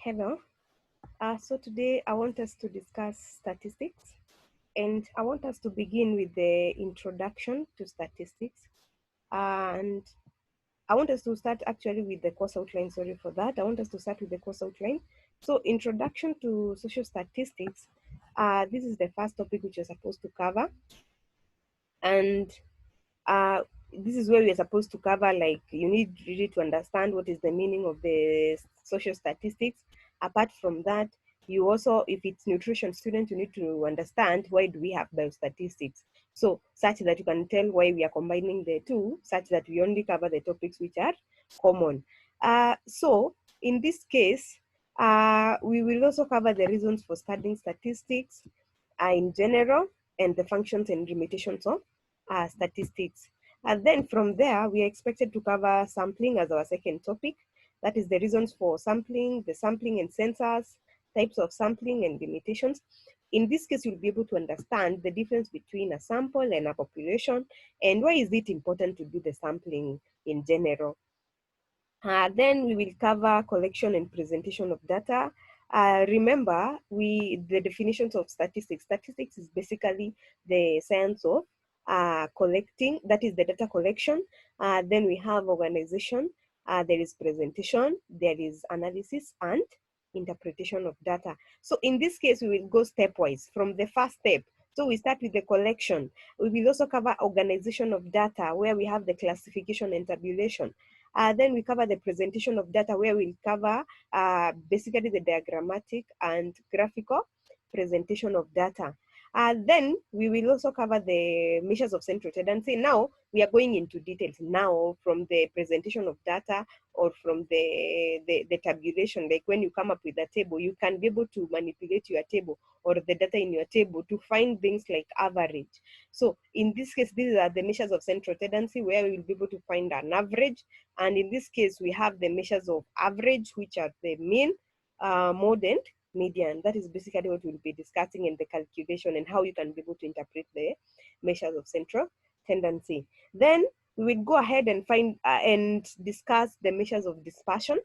Hello. So today I want us to discuss statistics, and I want us to begin with the introduction to statistics. And I want us to start actually with the course outline. Sorry for that. I want us to start with the course outline. So, introduction to social statistics. This is the first topic which you're supposed to cover, and uh, this is where we are supposed to cover, like, you need really to understand what is the meaning of the social statistics. Apart from that, you also, if it's nutrition student, you need to understand why do we have biostatistics, so such that you can tell why we are combining the two, such that we only cover the topics which are common. So in this case, we will also cover the reasons for studying statistics in general, and the functions and limitations of statistics. And then from there, we are expected to cover sampling as our second topic. That is the reasons for sampling, the sampling and sensors, types of sampling and limitations. In this case, you'll be able to understand the difference between a sample and a population, and why is it important to do the sampling in general. Then we will cover collection and presentation of data. Remember, the definitions of statistics. Statistics is basically the science of collecting, that is the data collection. Then we have organization, there is presentation, there is analysis and interpretation of data. So in this case, we will go stepwise from the first step. So we start with the collection. We will also cover organization of data, where we have the classification and tabulation. Then we cover the presentation of data, where we'll cover basically the diagrammatic and graphical presentation of data. Then we will also cover the measures of central tendency. Now we are going into details now from the presentation of data, or from the tabulation. Like when you come up with a table, you can be able to manipulate your table or the data in your table to find things like average. So in this case, these are the measures of central tendency, where we will be able to find an average. And in this case, we have the measures of average, which are the mean, mode, and median. That is basically what we'll be discussing in the calculation, and how you can be able to interpret the measures of central tendency. Then we will go ahead and find and discuss the measures of dispersion.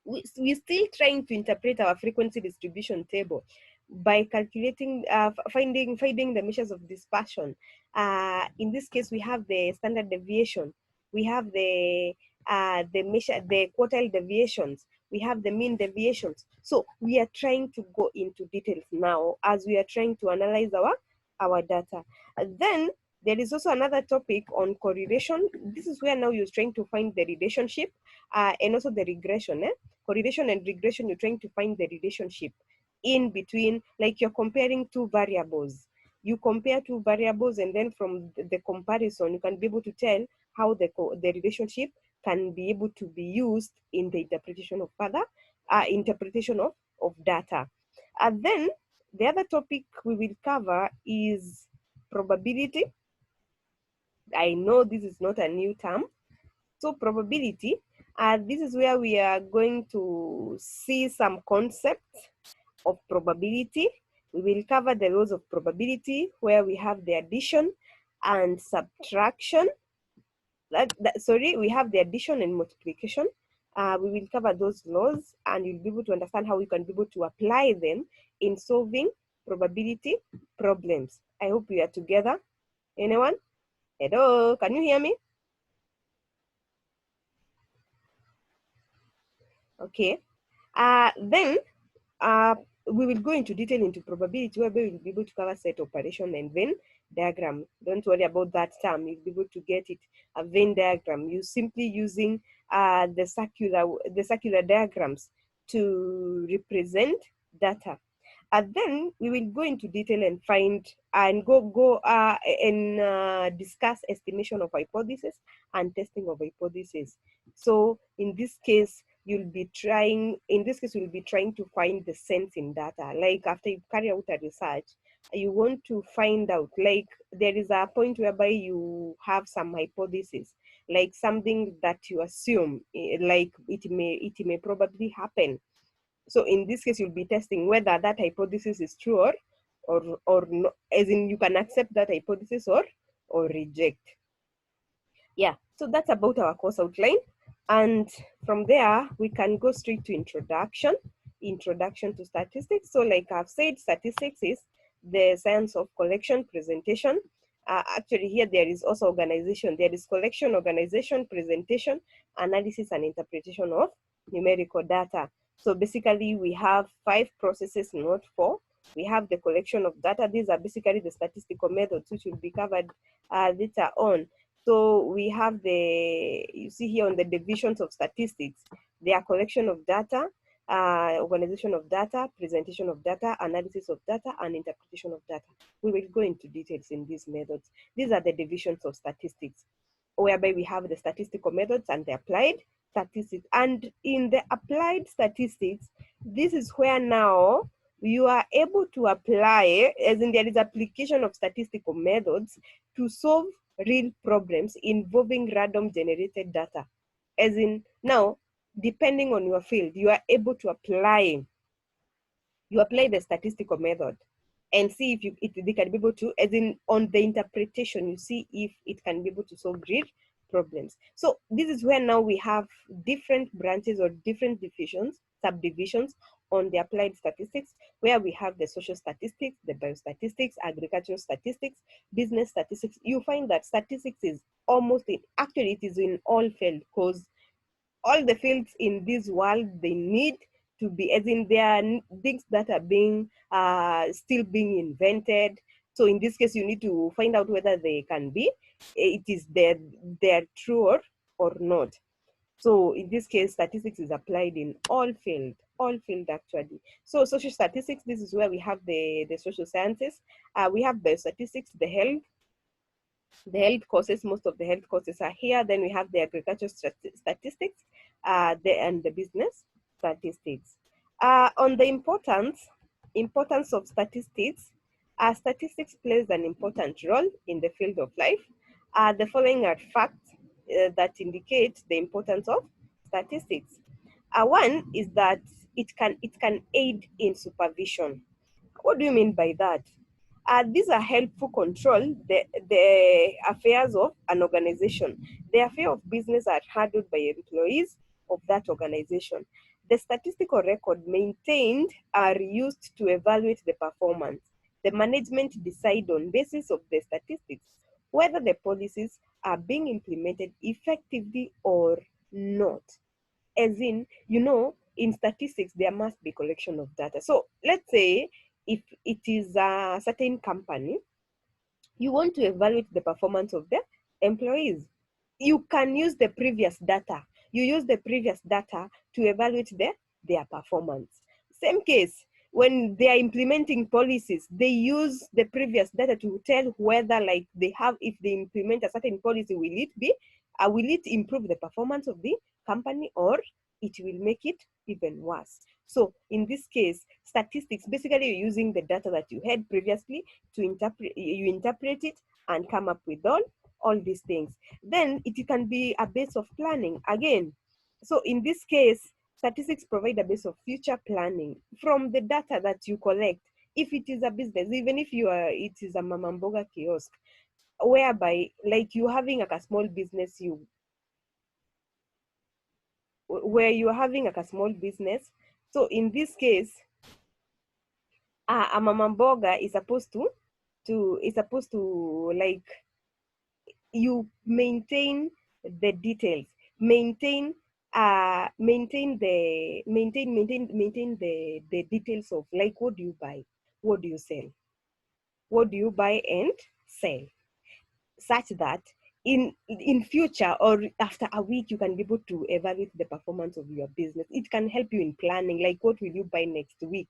We're still trying to interpret our frequency distribution table by calculating, finding the measures of dispersion. In this case, we have the standard deviation, we have the quartile deviations, we have the mean deviations. So we are trying to go into details now as we are trying to analyze our data. And then there is also another topic on correlation. This is where now you're trying to find the relationship and also the regression. Correlation and regression, you're trying to find the relationship in between, like you're comparing two variables. You compare two variables, and then from the comparison, you can be able to tell how the relationship can be able to be used in the interpretation of data. And then the other topic we will cover is probability. I know this is not a new term. So probability, this is where we are going to see some concepts of probability. We will cover the laws of probability, where we have the addition and subtraction. We have the addition and multiplication. We will cover those laws, and you'll be able to understand how you can be able to apply them in solving probability problems. I hope we are together. Anyone? Hello, can you hear me? Okay. Then we will go into detail into probability, where we will be able to cover set operation and Venn diagram. Don't worry about that term. You'll be able to get it. A Venn diagram. You simply using the circular diagrams to represent data. And then we will go into detail and find and discuss estimation of hypothesis and testing of hypothesis. So in this case, you'll be trying to find the sense in data. Like after you carry out a research, you want to find out, like there is a point whereby you have some hypothesis, like something that you assume, like it may probably happen. So in this case, you'll be testing whether that hypothesis is true or no, as in you can accept that hypothesis or reject. Yeah, so that's about our course outline. And from there, we can go straight to introduction to statistics. So like I've said, statistics is the science of collection, presentation. Actually here there is also organization. There is collection, organization, presentation, analysis, and interpretation of numerical data. So basically we have 5 processes, not 4. We have the collection of data. These are basically the statistical methods which will be covered later on. So we have you see here on the divisions of statistics, they are collection of data, organization of data, presentation of data, analysis of data, and interpretation of data. We will go into details in these methods. These are the divisions of statistics, whereby we have the statistical methods and the applied statistics. And in the applied statistics, this is where now you are able to apply, as in there is application of statistical methods to solve real problems involving random generated data. As in now, depending on your field, you are able to apply the statistical method and see if they can be able to, as in on the interpretation, you see if it can be able to solve real problems. So this is where now we have different branches or different divisions, subdivisions on the applied statistics, where we have the social statistics, the biostatistics, agricultural statistics, business statistics. You find that statistics is almost in, actually it is in all fields, because all the fields in this world, they need to be, as in there are things that are being still being invented. So in this case, you need to find out whether they can be, it is they're true or not. So in this case, statistics is applied in all field actually. So social statistics, this is where we have the social sciences. We have the statistics, the health courses. Most of the health courses are here. Then we have the agricultural statistics and the business statistics. On the importance of statistics, statistics plays an important role in the field of life. The following are facts that indicate the importance of statistics. One is that it can aid in supervision. What do you mean by that? These are helpful control the affairs of an organization. The affair of business are handled by employees of that organization. The statistical record maintained are used to evaluate the performance. The management decide on basis of the statistics whether the policies are being implemented effectively or not. As in, in statistics, there must be collection of data. So let's say if it is a certain company, you want to evaluate the performance of the employees. You can use the previous data. You use the previous data to evaluate their performance. Same case, when they are implementing policies, they use the previous data to tell whether like if they implement a certain policy, will it improve the performance of the company, or it will make it even worse. So in this case, statistics, basically you're using the data that you had previously to interpret it and come up with all these things. Then it can be a base of planning again. So in this case, statistics provide a base of future planning from the data that you collect. If it is a business, even if it is a mama mboga kiosk, whereby like you having like a small business, where you're having like a small business. So in this case, a mama mboga is supposed to like, you maintain the details, maintain the details of like, what do you buy, what do you sell, what do you buy and sell, such that in future or after a week you can be able to evaluate the performance of your business. It can help you in planning, like what will you buy next week,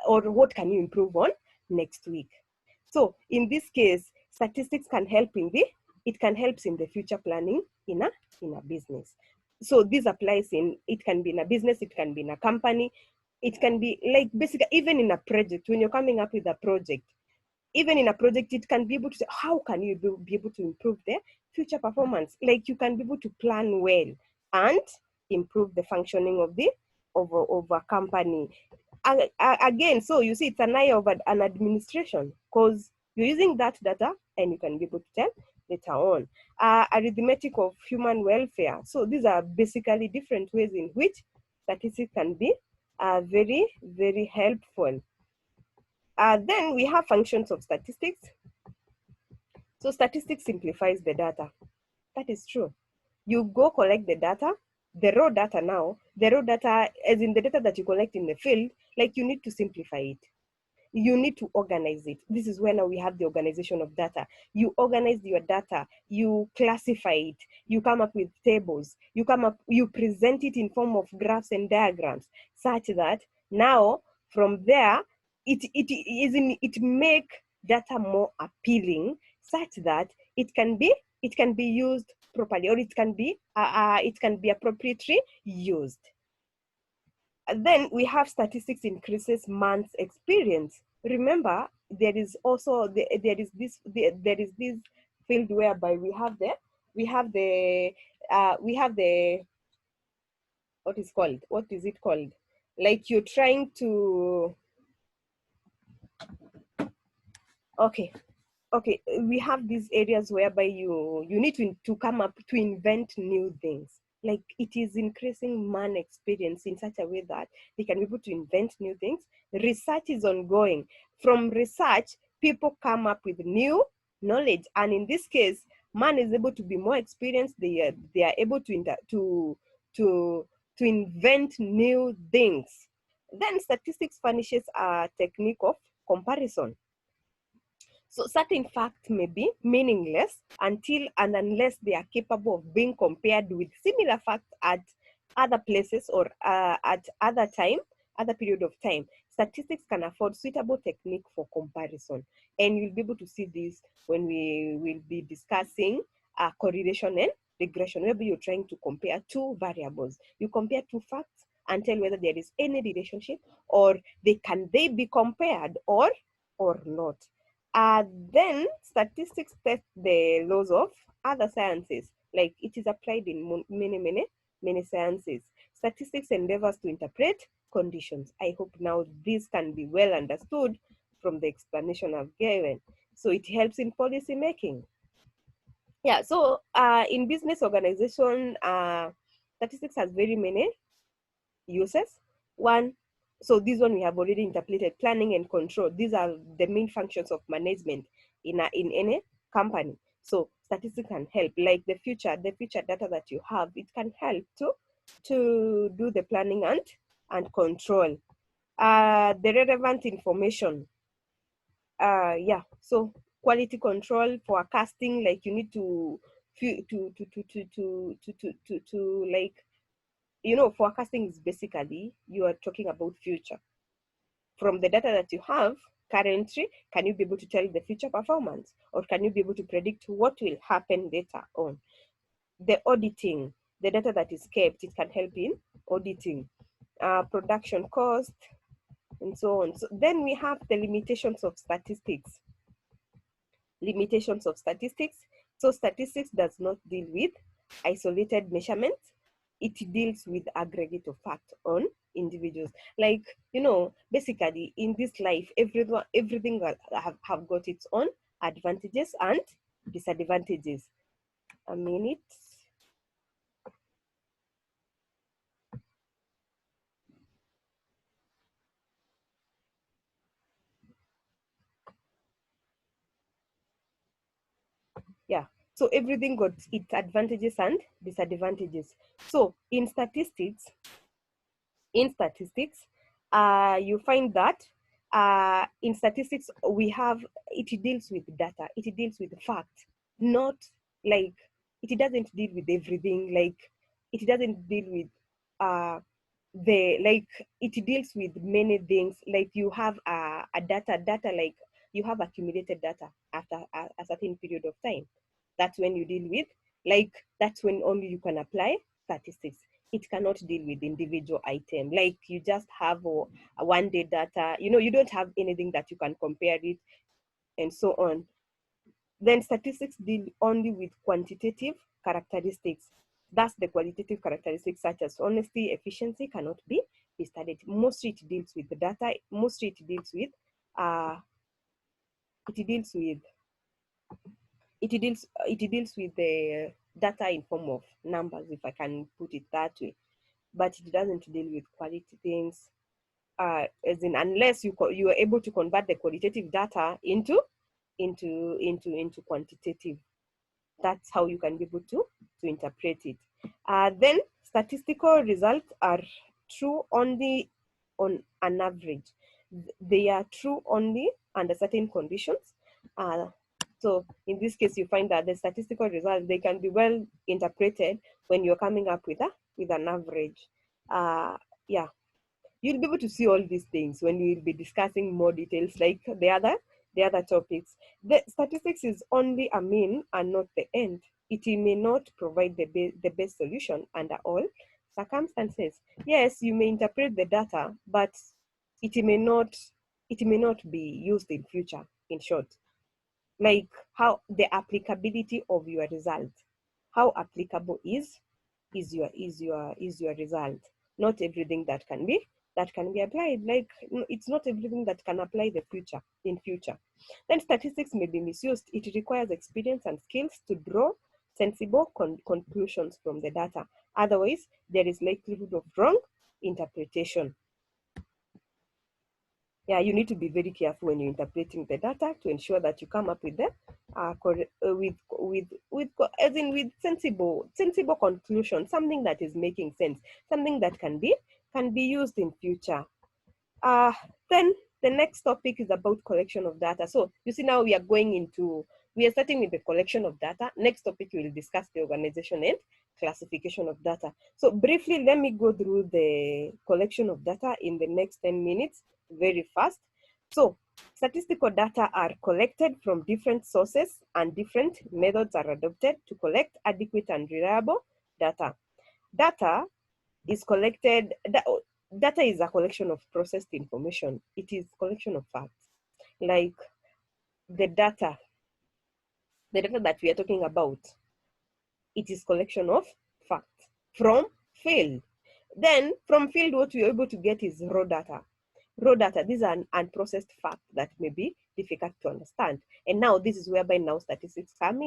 or what can you improve on next week. So in this case, statistics can help in the future planning in a business. So this applies it can be in a business, it can be in a company, it can be like basically even in a project. When you're coming up with a project, even in a project, it can be able to say, how can you be able to improve the future performance? Like you can be able to plan well and improve the functioning of a company. Again, so you see, it's an eye of an administration, because you're using that data and you can be able to tell later on. Arithmetic of human welfare. So these are basically different ways in which statistics can be very, very helpful. Then we have functions of statistics. So statistics simplifies the data. That is true. You go collect the data, the raw data now, the raw data, as in the data that you collect in the field, like you need to simplify it. You need to organize it. This is where now we have the organization of data. You organize your data, you classify it, you come up with tables, you present it in form of graphs and diagrams, such that now from there, it make data more appealing, such that it can be used properly, or it can be appropriately used. Then we have statistics increases man's experience. Remember, there is also there is this field whereby we have the what is it called, like you're trying to, okay, we have these areas whereby you need to come up to invent new things. Like it is increasing man experience in such a way that they can be able to invent new things. Research is ongoing. From research, people come up with new knowledge, and in this case, man is able to be more experienced. They are able to invent new things. Then statistics furnishes a technique of comparison. So certain facts may be meaningless until and unless they are capable of being compared with similar facts at other places or at other period of time. Statistics can afford suitable technique for comparison. And you'll be able to see this when we will be discussing correlation and regression, where you're trying to compare two variables. You compare two facts and tell whether there is any relationship, or they be compared or not. Then statistics test the laws of other sciences, like it is applied in many sciences. Statistics endeavors to interpret conditions. I hope now this can be well understood from the explanation I've given. So it helps in policy making. Yeah, so in business organization, statistics has very many uses. One, so this one we have already interpreted: planning and control. These are the main functions of management in any company. So statistics can help, like the future data that you have, it can help to do the planning and control. The relevant information. Yeah, so quality control, forecasting, like you need to like, forecasting is basically you are talking about future. From the data that you have currently, can you be able to tell the future performance, or can you be able to predict what will happen later on? The auditing, the data that is kept, it can help in auditing. Production cost, and so on. So then we have the limitations of statistics. Limitations of statistics. So statistics does not deal with isolated measurements. It deals with aggregate of fact on individuals. Like, basically in this life, everything have got its own advantages and disadvantages. A minute. Yeah. So everything got its advantages and disadvantages. So in statistics, you find that in statistics it deals with data, it deals with facts, not like, it doesn't deal with everything, like it doesn't deal with it deals with many things, like you have a data, like you have accumulated data after a certain period of time. That's when you deal with, like, that's when only you can apply statistics. It cannot deal with individual item, like you just have a 1 day data, you don't have anything that you can compare it and so on. Then statistics deal only with quantitative characteristics. Thus the qualitative characteristics such as honesty, efficiency cannot be studied. Mostly it deals with the data, mostly it deals with it deals with the data in form of numbers, if I can put it that way, but it doesn't deal with quality things. As in, unless you are able to convert the qualitative data into quantitative. That's how you can be able to interpret it. Then statistical results are true only on an average. They are true only under certain conditions. Uh, so in this case, you find that the statistical results, they can be well interpreted when you're coming up with an average. Yeah, you'll be able to see all these things when we'll be discussing more details like the other topics. The statistics is only a mean and not the end. It may not provide the best solution under all circumstances. Yes, you may interpret the data, but it may not it may not be used in future, in short. Like how the applicability of your result, how applicable is your result. Not everything that can be applied, like it's not everything that can apply in future. Then statistics may be misused. It requires experience and skills to draw sensible conclusions from the data. Otherwise, there is likelihood of wrong interpretation. Yeah, you need to be very careful when you're interpreting the data to ensure that you come up with the with sensible conclusion, something that is making sense, something that can be used in future. Uh, then the next topic is about collection of data. So you see, now we are starting with the collection of data. Next topic, we will discuss the organization and classification of data. So briefly, let me go through the collection of data in the next 10 minutes very fast. So statistical data are collected from different sources, and different methods are adopted to collect adequate and reliable data. Data is collected, data is a collection of processed information. It is collection of facts. Like the data, that we are talking about, it is collection of facts from field. Then from field, what we are able to get is raw data. Raw data, these are unprocessed facts that may be difficult to understand. And now this is whereby now statistics come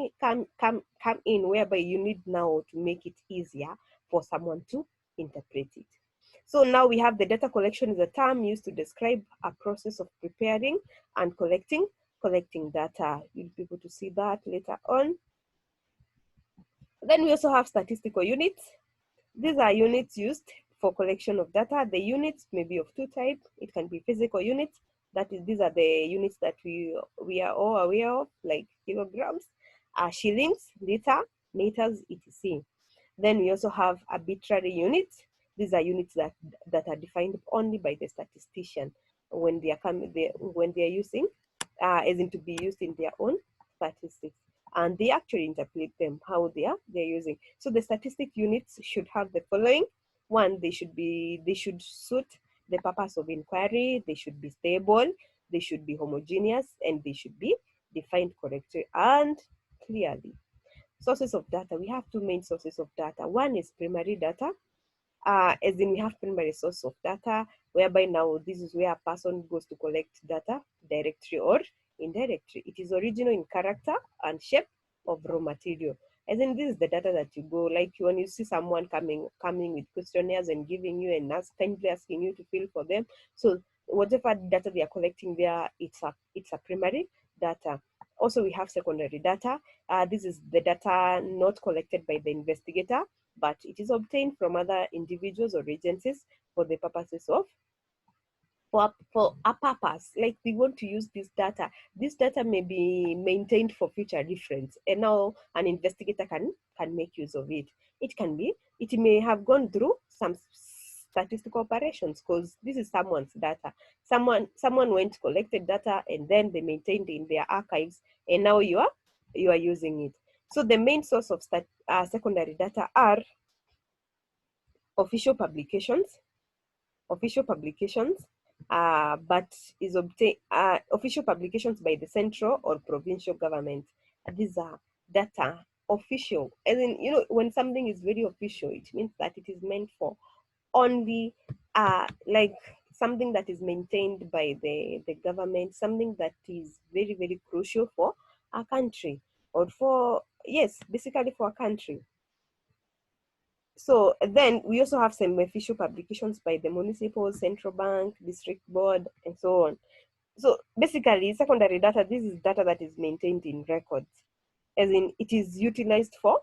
in, whereby you need now to make it easier for someone to interpret it. So now we have the data collection is a term used to describe a process of preparing and collecting data. You'll be able to see that later on. Then we also have statistical units. These are units used for collection of data. The units may be of two types. It can be physical units. That is, these are the units that we are all aware of, like kilograms, shillings, liter, meters, etc. Then we also have arbitrary units. These are units that are defined only by the statistician when they are using, as in to be used in their own statistics, and they actually interpret them how they're using. So the statistic units should have the following. One, they should suit the purpose of inquiry. They should be stable. They should be homogeneous, and they should be defined correctly and clearly. Sources of data. We have two main sources of data. One is primary data, as in we have primary source of data, whereby now this is where a person goes to collect data directly or indirectly. It is original in character and shape of raw material. As in, this is the data that you go, like when you see someone coming with questionnaires and giving you and kindly asking you to fill for them. So whatever data they are collecting there, it's a primary data. Also, we have secondary data. This is the data not collected by the investigator, but it is obtained from other individuals or agencies for the purposes of for a purpose. Like they want to use this data. This data may be maintained for future reference, and now an investigator can make use of it. It may have gone through some statistical operations, because this is someone's data. Someone went collected data and then they maintained in their archives, and now you are using it. So the main source of secondary data are official publications, but is obtained official publications by the central or provincial government. These are data official, and then when something is very official, it means that it is meant for only like something that is maintained by the government, something that is very, very crucial for a country. or for, yes, basically for a country. So then we also have some official publications by the municipal, central bank, district board, and so on. So basically, secondary data, this is data that is maintained in records, as in it is utilized for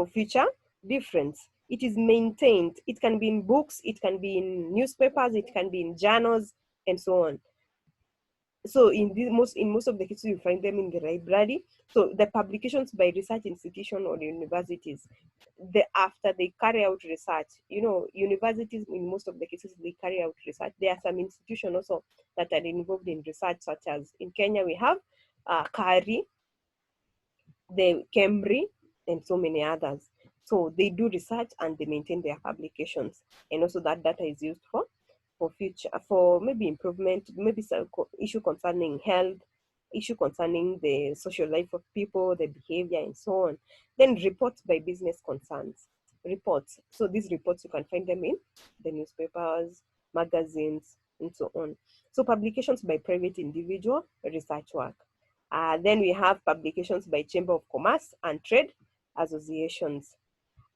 future reference. It is maintained. It can be in books, it can be in newspapers, it can be in journals, and so on. So in most of the cases, you find them in the library. So the publications by research institution or universities, after they carry out research, universities in most of the cases they carry out research. There are some institutions also that are involved in research, such as in Kenya we have KARI, the Cambry, and so many others. So they do research and they maintain their publications, and also that data is used for future, for maybe improvement, maybe some issue concerning health, issue concerning the social life of people, the behavior, and so on. Then reports by business concerns. Reports. So these reports you can find them in the newspapers, magazines, and so on. So publications by private individual, research work. Then we have publications by Chamber of Commerce and Trade associations.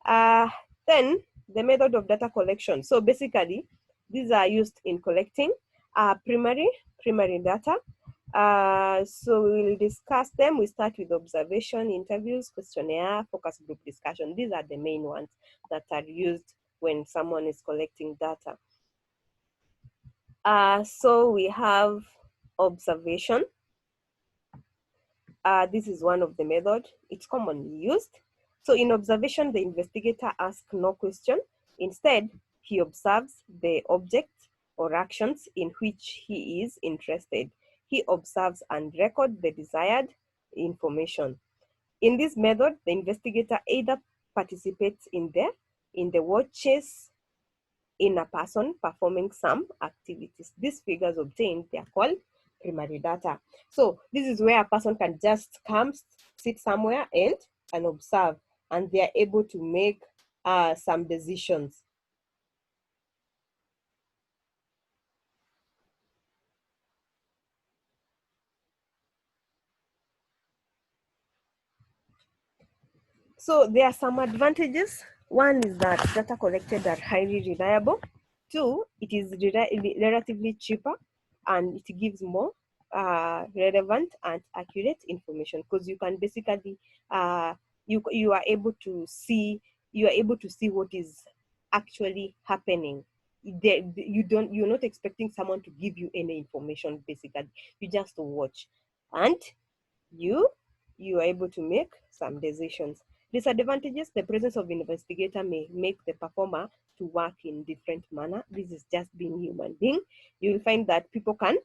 Uh, then the method of data collection. So basically, these are used in collecting primary data. So we'll discuss them. We start with observation, interviews, questionnaire, focus group discussion. These are the main ones that are used when someone is collecting data. So we have observation. This is one of the methods. It's commonly used. So in observation, the investigator asks no question. Instead, he observes the object or actions in which he is interested. He observes and records the desired information. In this method, the investigator either participates in the watches in a person performing some activities. These figures obtained, they are called primary data. So this is where a person can just come, sit somewhere and observe, and they are able to make some decisions. So there are some advantages. One is that data collected are highly reliable. Two, it is relatively cheaper, and it gives more relevant and accurate information, because you can basically you are able to see what is actually happening. You're not expecting someone to give you any information. Basically, you just watch, and you you are able to make some decisions. Disadvantages: the presence of investigator may make the performer to work in different manner. This is just being human being. You will find that people can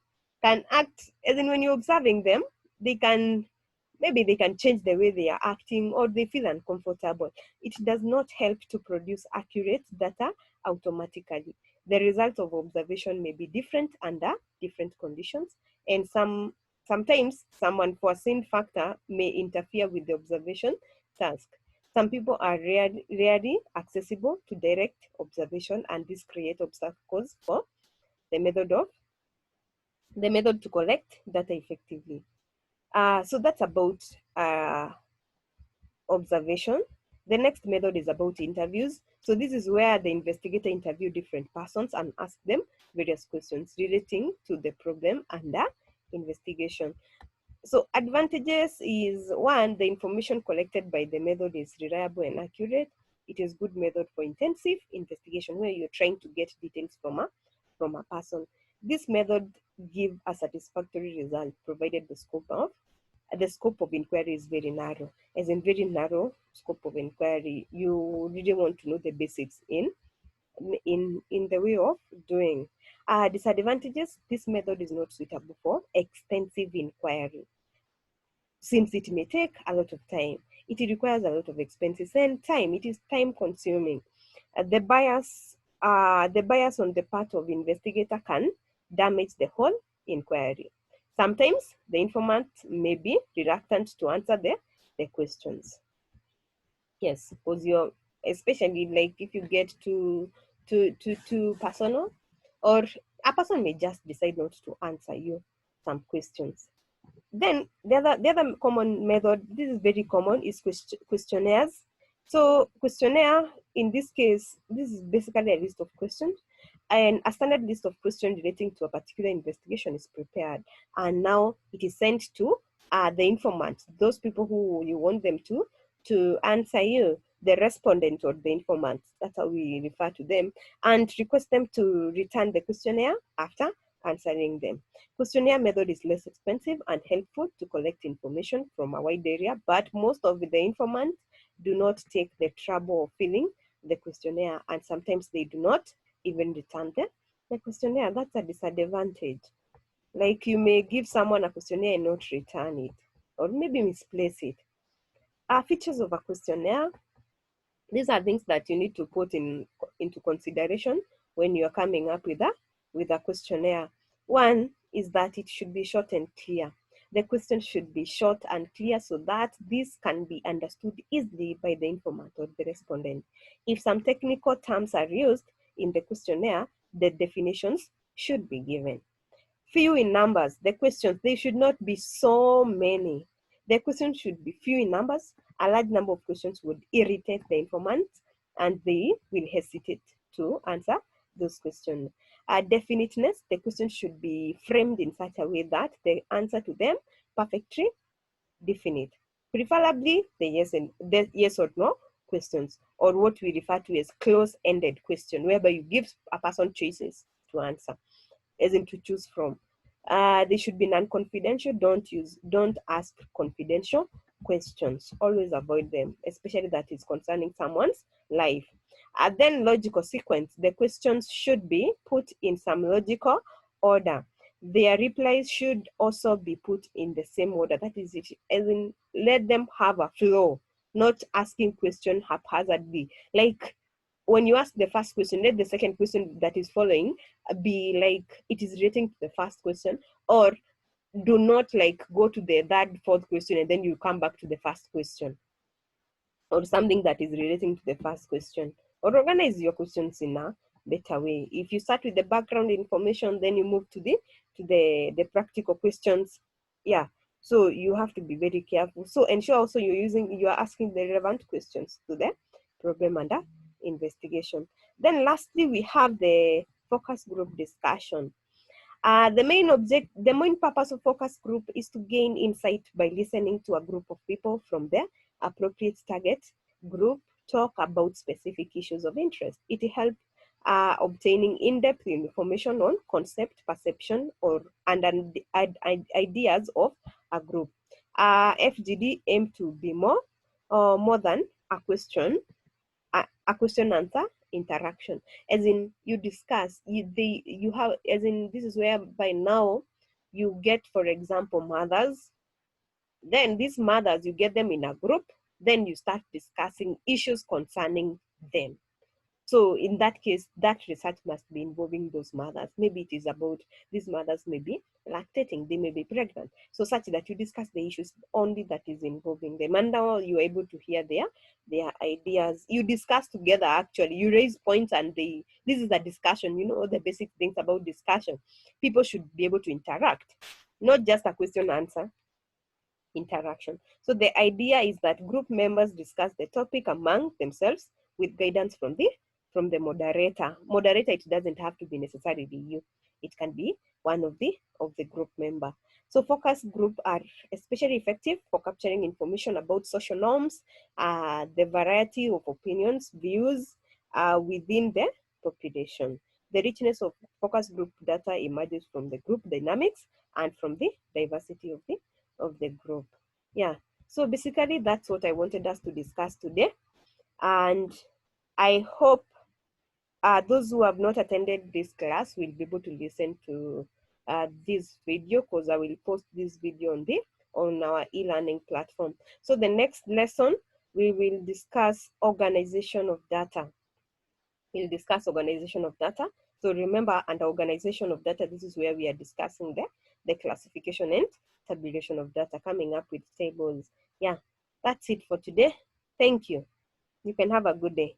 act, as in when you're observing them, they can, maybe they can change the way they are acting, or they feel uncomfortable. It does not help to produce accurate data automatically. The result of observation may be different under different conditions, and sometimes some unforeseen factor may interfere with the observation task. Some people are rarely accessible to direct observation, and this creates obstacles for the method to collect data effectively. So that's about observation. The next method is about interviews. So this is where the investigator interview different persons and ask them various questions relating to the problem under investigation. So advantages is: one, the information collected by the method is reliable and accurate. It is good method for intensive investigation, where you're trying to get details from a person. This method give a satisfactory result, provided the scope of inquiry is very narrow. As in very narrow scope of inquiry, you really want to know the basics in the way of doing. Disadvantages: this method is not suitable for extensive inquiry, since it may take a lot of time. It requires a lot of expenses and time. It is time consuming. The bias on the part of investigator can damage the whole inquiry. Sometimes the informant may be reluctant to answer the questions. Yes, because you're, especially like if you get too personal, or a person may just decide not to answer you some questions. Then the other common method, this is very common, is questionnaires. So questionnaire, in this case, this is basically a list of questions, and a standard list of questions relating to a particular investigation is prepared, and now it is sent to the informant, those people who you want them to answer you, the respondent or the informant. That's how we refer to them, and request them to return the questionnaire after answering them. Questionnaire method is less expensive and helpful to collect information from a wide area, but most of the informants do not take the trouble of filling the questionnaire, and sometimes they do not even return the questionnaire. That's a disadvantage. Like, you may give someone a questionnaire and not return it, or maybe misplace it. Features of a questionnaire. These are things that you need to put into consideration when you're coming up with a questionnaire. One is that it should be short and clear. The question should be short and clear so that this can be understood easily by the informant or the respondent. If some technical terms are used in the questionnaire, the definitions should be given. Few in numbers. The questions, they should not be so many. The questions should be few in numbers. A large number of questions would irritate the informant, and they will hesitate to answer those questions. Definiteness, the questions should be framed in such a way that the answer to them perfectly definite. Preferably the yes or no questions, or what we refer to as close-ended question, whereby you give a person choices to answer, as in to choose from. They should be non-confidential. Don't ask confidential questions. Always avoid them, especially that is concerning someone's life. Then logical sequence. The questions should be put in some logical order. Their replies should also be put in the same order. That is it, as in let them have a flow, not asking question haphazardly. Like, when you ask the first question, let the second question that is following be like it is relating to the first question, or do not like go to the third, fourth question and then you come back to the first question, or something that is relating to the first question. Or organize your questions in a better way. If you start with the background information, then you move to the practical questions. Yeah. So you have to be very careful. So ensure also you are asking the relevant questions to the problem under investigation. Then lastly, we have the focus group discussion. The main purpose of focus group is to gain insight by listening to a group of people from their appropriate target group talk about specific issues of interest. It helps obtaining in-depth information on concept, perception, and ideas of a group. FGD aim to be more than a question answer interaction, as in you discuss, you have, as in this is where by now you get, for example, mothers. Then these mothers, you get them in a group, then you start discussing issues concerning them. So in that case, that research must be involving those mothers. Maybe it is about these mothers may be lactating, they may be pregnant. So such that you discuss the issues only that is involving them. And now you're able to hear their ideas. You discuss together, actually. You raise points and this is a discussion, the basic things about discussion. People should be able to interact, not just a question answer interaction. So the idea is that group members discuss the topic among themselves with guidance from the moderator. Moderator, it doesn't have to be necessarily you. It can be one of the group member. So focus group are especially effective for capturing information about social norms, the variety of opinions, views within the population. The richness of focus group data emerges from the group dynamics and from the diversity of the group. Yeah, so basically that's what I wanted us to discuss today, and I hope those who have not attended this class will be able to listen to this video, because I will post this video on our e-learning platform. So the next lesson, we will discuss organization of data. We'll discuss organization of data. So remember, under organization of data, this is where we are discussing the classification and tabulation of data, coming up with tables. Yeah, that's it for today. Thank you. You can have a good day.